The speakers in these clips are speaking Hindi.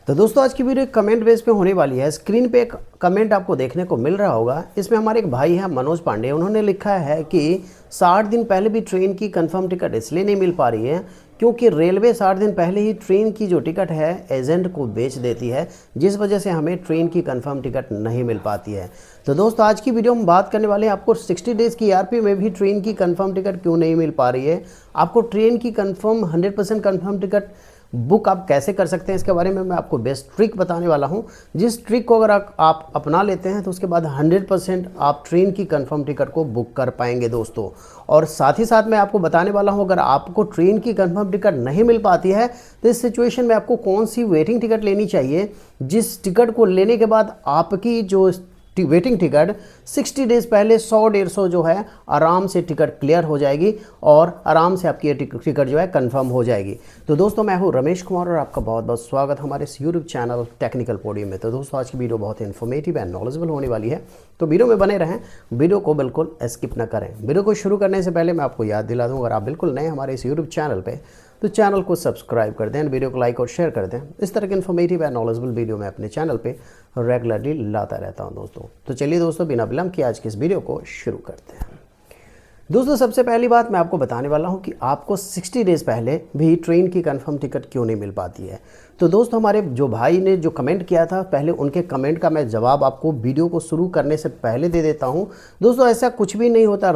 तो दोस्तों आज की वीडियो एक कमेंट बेस पे होने वाली है। स्क्रीन पे एक कमेंट आपको देखने को मिल रहा होगा। इसमें हमारे एक भाई हैं मनोज पांडे, उन्होंने लिखा है कि 60 दिन पहले भी ट्रेन की कंफर्म टिकट इसलिए नहीं मिल पा रही है क्योंकि रेलवे 60 दिन पहले ही ट्रेन की जो टिकट है एजेंट को बेच देती है, जिस वजह से हमें ट्रेन की कंफर्म टिकट नहीं मिल पाती है। तो दोस्तों आज की वीडियो में बात करने वाले हैं आपको 60 डेज़ की ईआरपी में भी ट्रेन की कंफर्म टिकट क्यों नहीं मिल पा रही है, आपको ट्रेन की कंफर्म 100% कंफर्म टिकट बुक आप कैसे कर सकते हैं, इसके बारे में मैं आपको बेस्ट ट्रिक बताने वाला हूं। जिस ट्रिक को अगर आप अपना लेते हैं तो उसके बाद 100% आप ट्रेन की कंफर्म टिकट को बुक कर पाएंगे दोस्तों। और साथ ही साथ मैं आपको बताने वाला हूं, अगर आपको ट्रेन की कंफर्म टिकट नहीं मिल पाती है तो इस सिचुएशन में आपको कौन सी वेटिंग टिकट लेनी चाहिए, जिस टिकट को लेने के बाद आपकी जो वेटिंग टिकट 60 डेज़ पहले 100-150 जो है आराम से टिकट क्लियर हो जाएगी और आराम से आपकी टिकट जो है कंफर्म हो जाएगी। तो दोस्तों मैं हूं रमेश कुमार और आपका बहुत बहुत स्वागत हमारे इस यूट्यूब चैनल टेक्निकल पोडियम में। तो दोस्तों आज की वीडियो बहुत ही इन्फॉर्मेटिव एंड नॉलेजेबल होने वाली है, तो वीडियो में बने रहें, वीडियो को बिल्कुल स्किप ना करें। वीडियो को शुरू करने से पहले मैं आपको याद दिला दूँ, अगर आप बिल्कुल नए हमारे इस यूट्यूब चैनल पर तो चैनल को सब्सक्राइब कर दें, वीडियो को लाइक और शेयर कर दें। इस तरह के इन्फॉर्मेटिव एंड नॉलेजेबल वीडियो मैं अपने चैनल पे रेगुलरली लाता रहता हूं दोस्तों। तो चलिए दोस्तों बिना विलंब के आज की इस वीडियो को शुरू करते हैं। दोस्तों सबसे पहली बात मैं आपको बताने वाला हूं कि आपको 60 डेज़ पहले भी ट्रेन की कंफर्म टिकट क्यों नहीं मिल पाती है। तो दोस्तों हमारे जो भाई ने जो कमेंट किया था, पहले उनके कमेंट का मैं जवाब आपको वीडियो को शुरू करने से पहले दे देता हूं। दोस्तों ऐसा कुछ भी नहीं होता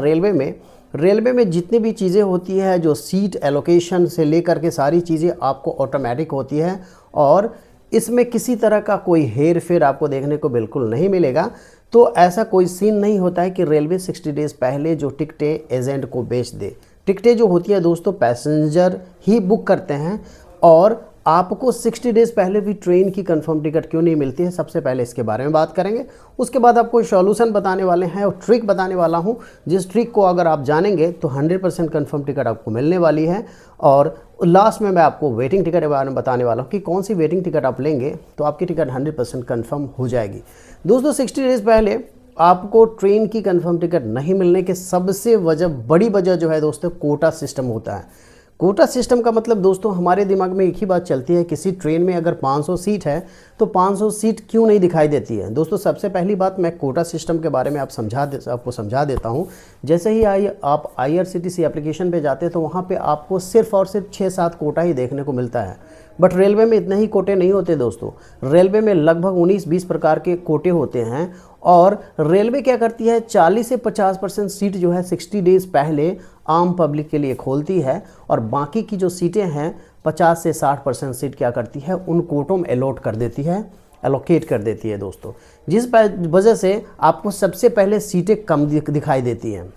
रेलवे में जितनी भी चीज़ें होती है, जो सीट एलोकेशन से लेकर के सारी चीज़ें आपको ऑटोमेटिक होती है और इसमें किसी तरह का कोई हेर फेर आपको देखने को बिल्कुल नहीं मिलेगा। तो ऐसा कोई सीन नहीं होता है कि रेलवे 60 डेज़ पहले जो टिकटें एजेंट को बेच दे। टिकटें जो होती है दोस्तों पैसेंजर ही बुक करते हैं और आपको 60 डेज़ पहले भी ट्रेन की कंफर्म टिकट क्यों नहीं मिलती है, सबसे पहले इसके बारे में बात करेंगे। उसके बाद आपको सॉल्यूशन बताने वाले हैं और ट्रिक बताने वाला हूं, जिस ट्रिक को अगर आप जानेंगे तो 100% कंफर्म टिकट आपको मिलने वाली है। और लास्ट में मैं आपको वेटिंग टिकट के बारे में बताने वाला हूँ कि कौन सी वेटिंग टिकट आप लेंगे तो आपकी टिकट 100% कन्फर्म हो जाएगी। दोस्तों 60 डेज़ पहले आपको ट्रेन की कंफर्म टिकट नहीं मिलने के सबसे बड़ी वजह जो है दोस्तों कोटा सिस्टम होता है। कोटा सिस्टम का मतलब दोस्तों हमारे दिमाग में एक ही बात चलती है, किसी ट्रेन में अगर 500 सीट है तो 500 सीट क्यों नहीं दिखाई देती है। दोस्तों सबसे पहली बात मैं कोटा सिस्टम के बारे में आपको समझा देता हूं। जैसे ही आप IRCTC एप्लीकेशन पे जाते हैं तो वहां पे आपको सिर्फ और सिर्फ 6-7 कोटा ही देखने को मिलता है, बट रेलवे में इतने ही कोटे नहीं होते दोस्तों। रेलवे में लगभग 19-20 प्रकार के कोटे होते हैं और रेलवे क्या करती है 40 से 50% सीट जो है 60 डेज़ पहले आम पब्लिक के लिए खोलती है और बाकी की जो सीटें हैं 50 से 60% सीट क्या करती है उन कोटों में एलोकेट कर देती है दोस्तों, जिस वजह से आपको सबसे पहले सीटें कम दिखाई देती हैं।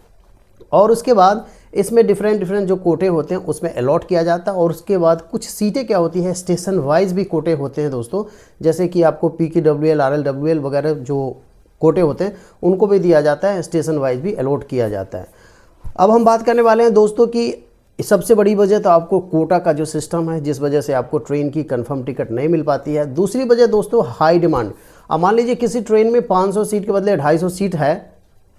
और उसके बाद इसमें डिफरेंट जो कोटे होते हैं उसमें अलॉट किया जाता है और उसके बाद कुछ सीटें क्या होती है स्टेशन वाइज भी कोटे होते हैं दोस्तों, जैसे कि आपको PQWL RLWL वगैरह जो कोटे होते हैं उनको भी दिया जाता है, स्टेशन वाइज भी अलॉट किया जाता है। अब हम बात करने वाले हैं दोस्तों कि सबसे बड़ी वजह तो आपको कोटा का जो सिस्टम है, जिस वजह से आपको ट्रेन की कंफर्म टिकट नहीं मिल पाती है। दूसरी वजह दोस्तों हाई डिमांड। अब मान लीजिए किसी ट्रेन में 500 सीट के बदले 250 सीट है,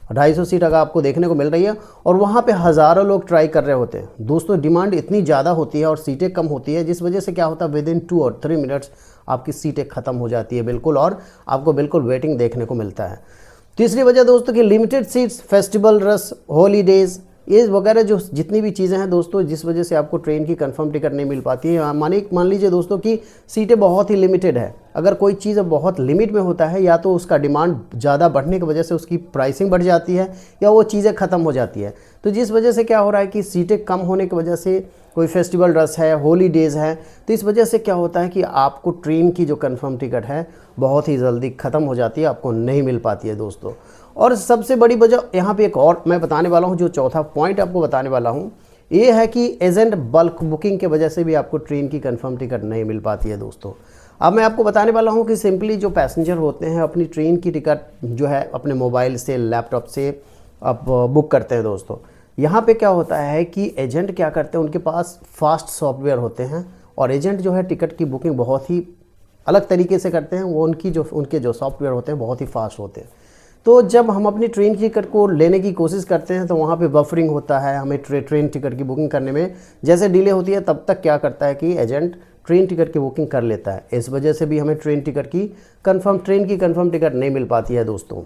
250 सीट अगर आपको देखने को मिल रही है और वहाँ पे हज़ारों लोग ट्राई कर रहे होते हैं दोस्तों, डिमांड इतनी ज़्यादा होती है और सीटें कम होती है, जिस वजह से क्या होता है विदिन 2 और 3 मिनट्स आपकी सीटें ख़त्म हो जाती है बिल्कुल और आपको बिल्कुल वेटिंग देखने को मिलता है। तीसरी वजह दोस्तों कि limited seats, festival rush, holidays, ये वगैरह जो जितनी भी चीज़ें हैं दोस्तों, जिस वजह से आपको ट्रेन की कंफर्म टिकट नहीं मिल पाती है। मान लीजिए दोस्तों कि सीटें बहुत ही लिमिटेड है। अगर कोई चीज़ बहुत लिमिट में होता है या तो उसका डिमांड ज़्यादा बढ़ने की वजह से उसकी प्राइसिंग बढ़ जाती है या वो चीज़ें ख़त्म हो जाती है। तो जिस वजह से क्या हो रहा है कि सीटें कम होने की वजह से कोई फेस्टिवल रश है, हॉलीडेज़ है, तो इस वजह से क्या होता है कि आपको ट्रेन की जो कंफर्म टिकट है बहुत ही जल्दी ख़त्म हो जाती है, आपको नहीं मिल पाती है दोस्तों। और सबसे बड़ी वजह यहाँ पे एक और मैं बताने वाला हूँ, जो चौथा पॉइंट आपको बताने वाला हूँ, ये है कि एजेंट बल्क बुकिंग के वजह से भी आपको ट्रेन की कंफर्म टिकट नहीं मिल पाती है दोस्तों। अब मैं आपको बताने वाला हूँ कि सिंपली जो पैसेंजर होते हैं अपनी ट्रेन की टिकट जो है अपने मोबाइल से, लैपटॉप से आप बुक करते हैं दोस्तों। यहाँ पे क्या होता है कि एजेंट क्या करते हैं, उनके पास फास्ट सॉफ्टवेयर होते हैं और एजेंट जो है टिकट की बुकिंग बहुत ही अलग तरीके से करते हैं। वो उनके जो सॉफ्टवेयर होते हैं बहुत ही फास्ट होते हैं। तो जब हम अपनी ट्रेन की टिकट को लेने की कोशिश करते हैं तो वहाँ पे बफरिंग होता है, हमें ट्रेन टिकट की बुकिंग करने में जैसे डिले होती है, तब तक क्या करता है कि एजेंट ट्रेन टिकट की बुकिंग कर लेता है। इस वजह से भी हमें ट्रेन की कंफर्म टिकट नहीं मिल पाती है दोस्तों।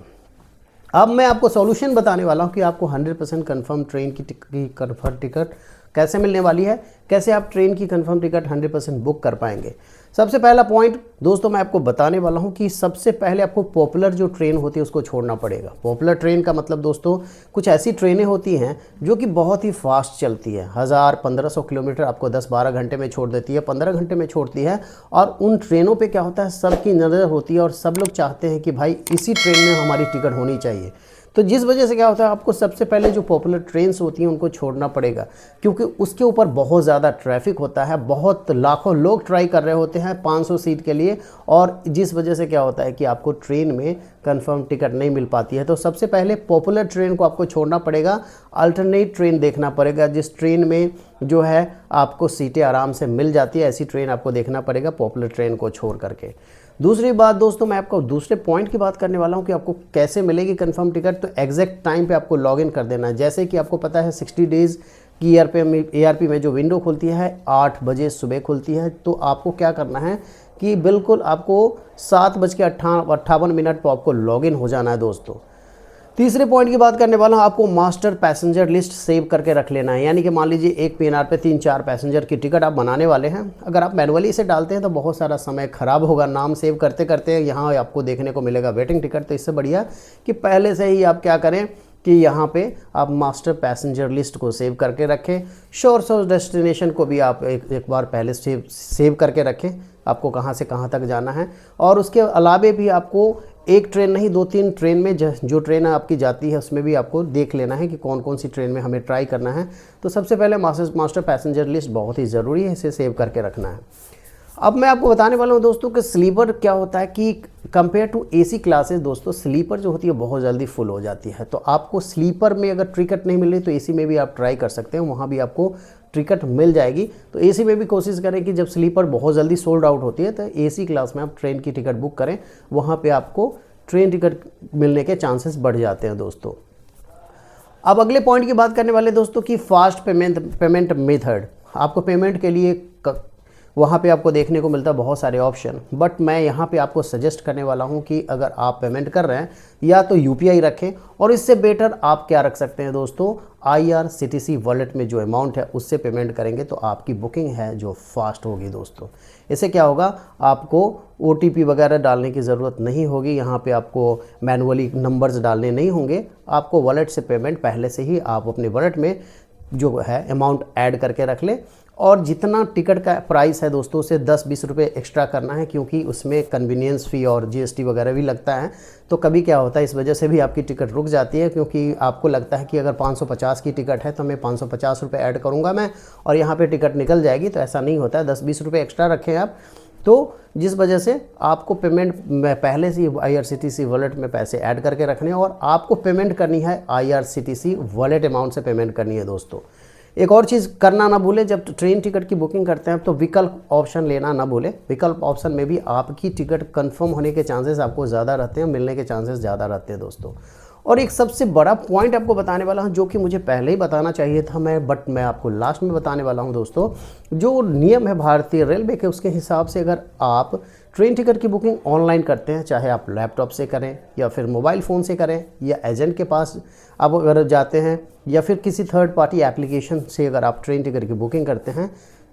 अब मैं आपको सॉल्यूशन बताने वाला हूँ कि आपको 100% कंफर्म ट्रेन की कंफर्म टिकट कैसे मिलने वाली है, कैसे आप ट्रेन की कंफर्म टिकट 100% बुक कर पाएंगे। सबसे पहला पॉइंट दोस्तों मैं आपको बताने वाला हूं कि सबसे पहले आपको पॉपुलर जो ट्रेन होती है उसको छोड़ना पड़ेगा। पॉपुलर ट्रेन का मतलब दोस्तों कुछ ऐसी ट्रेनें होती हैं जो कि बहुत ही फास्ट चलती है, 1000-1500 किलोमीटर आपको 10-12 घंटे में छोड़ देती है, 15 घंटे में छोड़ती है। और उन ट्रेनों पे क्या होता है, सबकी नज़र होती है और सब लोग चाहते हैं कि भाई इसी ट्रेन में हमारी टिकट होनी चाहिए। तो जिस वजह से क्या होता है, आपको सबसे पहले जो पॉपुलर ट्रेन्स होती हैं उनको छोड़ना पड़ेगा, क्योंकि उसके ऊपर बहुत ज़्यादा ट्रैफिक होता है, बहुत लाखों लोग ट्राई कर रहे होते हैं 500 सीट के लिए, और जिस वजह से क्या होता है कि आपको ट्रेन में कंफर्म टिकट नहीं मिल पाती है। तो सबसे पहले पॉपुलर ट्रेन को आपको छोड़ना पड़ेगा, अल्टरनेट ट्रेन देखना पड़ेगा जिस ट्रेन में जो है आपको सीटें आराम से मिल जाती है, ऐसी ट्रेन आपको देखना पड़ेगा पॉपुलर ट्रेन को छोड़ करके। दूसरी बात दोस्तों, मैं आपको दूसरे पॉइंट की बात करने वाला हूं कि आपको कैसे मिलेगी कंफर्म टिकट। तो एग्जैक्ट टाइम पे आपको लॉगिन कर देना है। जैसे कि आपको पता है 60 डेज़ की ARP में जो विंडो खुलती है 8 बजे सुबह खुलती है। तो आपको क्या करना है कि बिल्कुल आपको 7:58 पर आपको लॉगिन हो जाना है दोस्तों। तीसरे पॉइंट की बात करने वाला हूँ, आपको मास्टर पैसेंजर लिस्ट सेव करके रख लेना है। यानी कि मान लीजिए एक PNR पे 3-4 पैसेंजर की टिकट आप बनाने वाले हैं। अगर आप मैनुअली इसे डालते हैं तो बहुत सारा समय खराब होगा, नाम सेव करते करते यहाँ आपको देखने को मिलेगा वेटिंग टिकट। तो इससे बढ़िया कि पहले से ही आप क्या करें कि यहाँ पे आप मास्टर पैसेंजर लिस्ट को सेव करके रखें। सोर्स ऑफ डेस्टिनेशन को भी आप एक बार पहले सेव करके रखें, आपको कहाँ से कहाँ तक जाना है। और उसके अलावे भी आपको एक ट्रेन नहीं 2-3 ट्रेन में जो ट्रेन आपकी जाती है उसमें भी आपको देख लेना है कि कौन कौन सी ट्रेन में हमें ट्राई करना है। तो सबसे पहले मास्टर पैसेंजर लिस्ट बहुत ही ज़रूरी है, इसे सेव करके रखना है। अब मैं आपको बताने वाला हूँ दोस्तों कि स्लीपर क्या होता है कि कंपेयर टू AC क्लासेस दोस्तों स्लीपर जो होती है बहुत जल्दी फुल हो जाती है। तो आपको स्लीपर में अगर टिकट नहीं मिल रही तो AC में भी आप ट्राई कर सकते हैं, वहाँ भी आपको टिकट मिल जाएगी। तो AC में भी कोशिश करें कि जब स्लीपर बहुत जल्दी सोल्ड आउट होती है तो AC क्लास में आप ट्रेन की टिकट बुक करें, वहाँ पे आपको ट्रेन टिकट मिलने के चांसेस बढ़ जाते हैं दोस्तों। अब अगले पॉइंट की बात करने वाले दोस्तों कि फास्ट पेमेंट मेथड। आपको पेमेंट के लिए वहाँ पे आपको देखने को मिलता है बहुत सारे ऑप्शन, बट मैं यहाँ पे आपको सजेस्ट करने वाला हूँ कि अगर आप पेमेंट कर रहे हैं या तो UPI रखें, और इससे बेटर आप क्या रख सकते हैं दोस्तों, IRCTC वॉलेट में जो अमाउंट है उससे पेमेंट करेंगे तो आपकी बुकिंग है जो फास्ट होगी दोस्तों। इससे क्या होगा, आपको OTP वगैरह डालने की ज़रूरत नहीं होगी, यहाँ पे आपको मैनुअली नंबर्स डालने नहीं होंगे। आपको वॉलेट से पेमेंट पहले से ही आप अपने वॉलेट में जो है अमाउंट ऐड करके रख लें। और जितना टिकट का प्राइस है दोस्तों उसे 10-20 रुपये एक्स्ट्रा करना है, क्योंकि उसमें कन्वीनियंस फ़ी और GST वगैरह भी लगता है। तो कभी क्या होता है इस वजह से भी आपकी टिकट रुक जाती है, क्योंकि आपको लगता है कि अगर 550 की टिकट है तो मैं 550 रुपये ऐड करूँगा मैं और यहाँ पे टिकट निकल जाएगी। तो ऐसा नहीं होता है, 10-20 रुपये एक्स्ट्रा रखें आप। तो जिस वजह से आपको पेमेंट पहले से IRCTC वॉलेट में पैसे ऐड करके रखने हैं और आपको पेमेंट करनी है IRCTC वॉलेट अमाउंट से पेमेंट करनी है दोस्तों। एक और चीज़ करना ना भूलें, जब ट्रेन टिकट की बुकिंग करते हैं तो विकल्प ऑप्शन लेना ना भूलें। विकल्प ऑप्शन में भी आपकी टिकट कंफर्म होने के चांसेस आपको ज़्यादा रहते हैं, मिलने के चांसेस ज़्यादा रहते हैं दोस्तों। और एक सबसे बड़ा पॉइंट आपको बताने वाला हूँ जो कि मुझे पहले ही बताना चाहिए था बट मैं आपको लास्ट में बताने वाला हूँ दोस्तों। जो नियम है भारतीय रेलवे के, उसके हिसाब से अगर आप ट्रेन टिकट की बुकिंग ऑनलाइन करते हैं, चाहे आप लैपटॉप से करें या फिर मोबाइल फ़ोन से करें या एजेंट के पास आप अगर जाते हैं या फिर किसी थर्ड पार्टी एप्लीकेशन से अगर आप ट्रेन टिकट की बुकिंग करते हैं,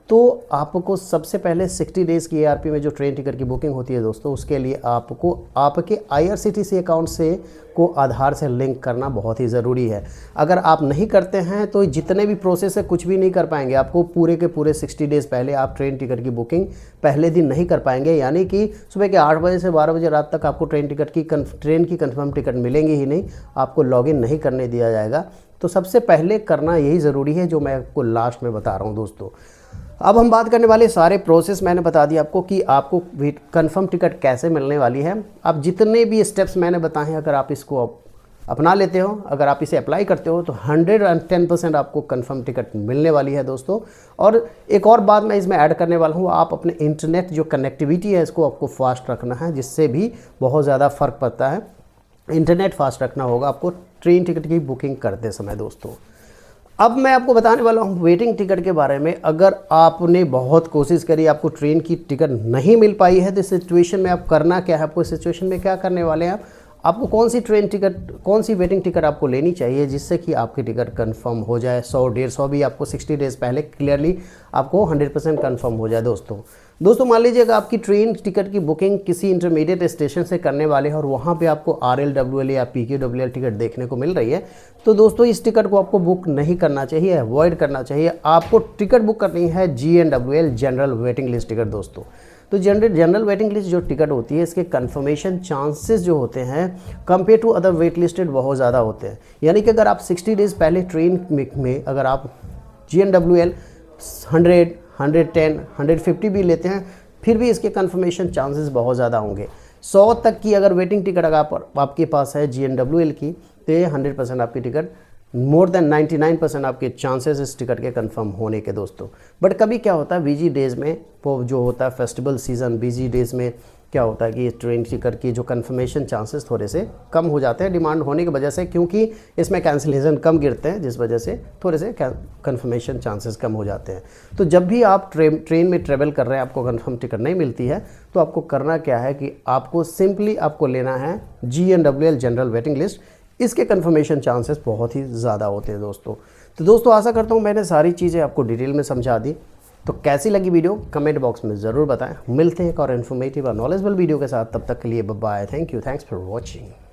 तो आपको सबसे पहले 60 डेज़ की ARP में जो ट्रेन टिकट की बुकिंग होती है दोस्तों, उसके लिए आपको आपके IRCTC अकाउंट से को आधार से लिंक करना बहुत ही ज़रूरी है। अगर आप नहीं करते हैं तो जितने भी प्रोसेस है कुछ भी नहीं कर पाएंगे। आपको पूरे के पूरे 60 डेज़ पहले आप ट्रेन टिकट की बुकिंग पहले दिन नहीं कर पाएंगे, यानी कि सुबह के 8 बजे से 12 बजे रात तक आपको ट्रेन की कंफर्म टिकट मिलेंगी ही नहीं, आपको लॉगिन नहीं करने दिया जाएगा। तो सबसे पहले करना यही ज़रूरी है जो मैं आपको लास्ट में बता रहा हूँ दोस्तों। अब हम बात करने वाले सारे प्रोसेस मैंने बता दिया आपको कि आपको कंफर्म टिकट कैसे मिलने वाली है। अब जितने भी स्टेप्स मैंने बताए हैं अगर आप इसको अपना लेते हो, अगर आप इसे अप्लाई करते हो तो 110% आपको कंफर्म टिकट मिलने वाली है दोस्तों। और एक और बात मैं इसमें ऐड करने वाला हूँ, आप अपने इंटरनेट जो कनेक्टिविटी है इसको आपको फास्ट रखना है, जिससे भी बहुत ज़्यादा फ़र्क पड़ता है। इंटरनेट फास्ट रखना होगा आपको ट्रेन टिकट की बुकिंग करते समय दोस्तों। अब मैं आपको बताने वाला हूँ वेटिंग टिकट के बारे में। अगर आपने बहुत कोशिश करी, आपको ट्रेन की टिकट नहीं मिल पाई है, तो इस सिचुएशन में आप करना क्या है, आपको इस सिचुएशन में क्या करने वाले हैं आपको कौन सी ट्रेन टिकट, कौन सी वेटिंग टिकट आपको लेनी चाहिए जिससे कि आपकी टिकट कंफर्म हो जाए। 100-150 भी आपको 60 डेज़ पहले क्लियरली आपको 100% कंफर्म हो जाए। दोस्तों मान लीजिए अगर आपकी ट्रेन टिकट की बुकिंग किसी इंटरमीडिएट स्टेशन से करने वाले हैं और वहाँ पे आपको RLWL या PQWL टिकट देखने को मिल रही है, तो दोस्तों इस टिकट को आपको बुक नहीं करना चाहिए, अवॉइड करना चाहिए। आपको टिकट बुक करनी है GNWL general waiting list ticket दोस्तों। तो जनरल वेटिंग लिस्ट जो टिकट होती है, इसके कंफर्मेशन चांसेस जो होते हैं compare to other wait listed बहुत ज़्यादा होते हैं। यानी कि अगर आप 60 डेज़ पहले ट्रेन में अगर आप GNWL 100, 110, 150 भी लेते हैं, फिर भी इसके कंफर्मेशन चांसेस बहुत ज़्यादा होंगे। 100 तक की अगर वेटिंग टिकट अगर आपके पास है GNWL की, तो ये 100% आपकी टिकट, मोर देन 99% आपके चांसेस इस टिकट के कंफर्म होने के दोस्तों। बट कभी क्या होता है बिजी डेज़ में, वो जो होता है फेस्टिवल सीज़न, बिजी डेज़ में क्या होता है कि ट्रेन टिकट की जो कंफर्मेशन चांसेस थोड़े से कम हो जाते हैं डिमांड होने की वजह से, क्योंकि इसमें कैंसिलेशन कम गिरते हैं, जिस वजह से थोड़े से कंफर्मेशन चांसेस कम हो जाते हैं। तो जब भी आप ट्रेन में ट्रेवल कर रहे हैं, आपको कंफर्म टिकट नहीं मिलती है, तो आपको करना क्या है कि आपको सिंपली आपको लेना है GNWL जनरल वेटिंग लिस्ट। इसके कंफर्मेशन चांसेस बहुत ही ज़्यादा होते हैं दोस्तों। तो दोस्तों आशा करता हूँ मैंने सारी चीज़ें आपको डिटेल में समझा दी। तो कैसी लगी वीडियो कमेंट बॉक्स में ज़रूर बताएं। मिलते हैं एक और इन्फॉर्मेटिव और नॉलेजेबल वीडियो के साथ, तब तक के लिए bye bye. Thank you, thanks for watching.